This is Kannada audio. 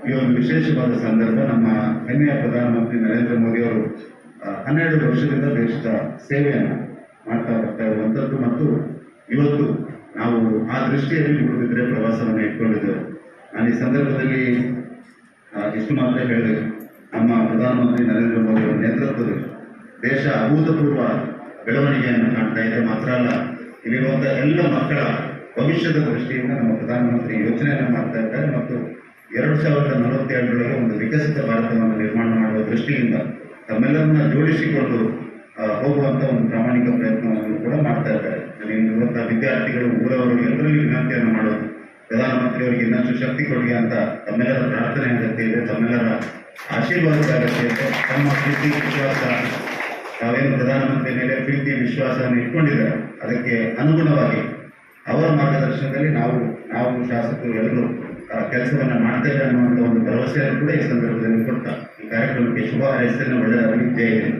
ಈ ಒಂದು ವಿಶೇಷವಾದ ಸಂದರ್ಭ. ನಮ್ಮ ಹೆಮ್ಮೆಯ ಪ್ರಧಾನಮಂತ್ರಿ ನರೇಂದ್ರ ಮೋದಿ ಅವರು 12 ವರ್ಷದಿಂದ ದೇಶದ ಸೇವೆಯನ್ನು ಮಾಡ್ತಾ ಬರ್ತಾ ಇರುವಂಥದ್ದು ಮತ್ತು ಇವತ್ತು ನಾವು ಆ ದೃಷ್ಟಿಯಲ್ಲಿ ಮೂಡುಬಿದ್ರೆ ಪ್ರವಾಸವನ್ನು ಇಟ್ಕೊಂಡಿದ್ದೇವೆ. ನಾನು ಈ ಸಂದರ್ಭದಲ್ಲಿ ಇಷ್ಟು ಮಾತ್ರ ಹೇಳಿದೆ, ನಮ್ಮ ಪ್ರಧಾನಮಂತ್ರಿ ನರೇಂದ್ರ ಮೋದಿ ಅವರ ನೇತೃತ್ವದಲ್ಲಿ ದೇಶ ಅಭೂತಪೂರ್ವ ಬೆಳವಣಿಗೆಯನ್ನು ಕಾಣ್ತಾ ಇದೆ. ಮಾತ್ರ ಅಲ್ಲ, ಇಲ್ಲಿರುವಂತಹ ಎಲ್ಲ ಮಕ್ಕಳ ಭವಿಷ್ಯದ ದೃಷ್ಟಿಯಿಂದ ನಮ್ಮ ಪ್ರಧಾನಮಂತ್ರಿ ಯೋಚನೆಯನ್ನು ಮಾಡ್ತಾ ಇದ್ದಾರೆ ಮತ್ತು 2047 ಒಂದು ವಿಕಸಿತ ಭಾರತವನ್ನು ನಿರ್ಮಾಣ ಮಾಡುವ ದೃಷ್ಟಿಯಿಂದ ತಮ್ಮೆಲ್ಲರನ್ನ ಜೋಡಿಸಿಕೊಂಡು ಹೋಗುವಂತ ಒಂದು ಪ್ರಾಮಾಣಿಕ ಪ್ರಯತ್ನವನ್ನು ಕೂಡ ಮಾಡ್ತಾ ಇದ್ದಾರೆ. ಇಲ್ಲಿರುವಂತಹ ವಿದ್ಯಾರ್ಥಿಗಳು, ಊರವರು ಎಲ್ಲರಿಗೂ ವಿನಂತಿಯನ್ನು ಮಾಡೋದು, ಪ್ರಧಾನಮಂತ್ರಿಯವರಿಗೆ ಇನ್ನಷ್ಟು ಶಕ್ತಿ ಕೊಡಿ ಅಂತ ತಮ್ಮೆಲ್ಲರ ಪ್ರಾರ್ಥನೆ ಅಗತ್ಯ ಇದೆ, ತಮ್ಮೆಲ್ಲರ ಆಶೀರ್ವಾದದ ಅಗತ್ಯ ಇದೆ. ತಮ್ಮ ಪ್ರೀತಿ ವಿಶ್ವಾಸ, ತಾವೇನು ಪ್ರಧಾನಮಂತ್ರಿ ಮೇಲೆ ಪ್ರೀತಿ ವಿಶ್ವಾಸವನ್ನು ಇಟ್ಕೊಂಡಿದ್ದಾರೆ, ಅದಕ್ಕೆ ಅನುಗುಣವಾಗಿ ಅವರ ಮಾರ್ಗದರ್ಶನದಲ್ಲಿ ನಾವು ಶಾಸಕರು ಎಲ್ಲರೂ ಕೆಲಸವನ್ನು ಮಾಡ್ತೇವೆ ಅನ್ನುವಂಥ ಒಂದು ಭರವಸೆಯನ್ನು ಕೂಡ ಈ ಸಂದರ್ಭದಲ್ಲಿ ಕೊಡ್ತಾ ಈ ಕಾರ್ಯಕ್ರಮಕ್ಕೆ ಶುಭ ಹಾರೈಸ್ತೇನೆ. ಒಳ್ಳೆಯದಾಗಲಿ. ಜೈ ಹಿಂದ್.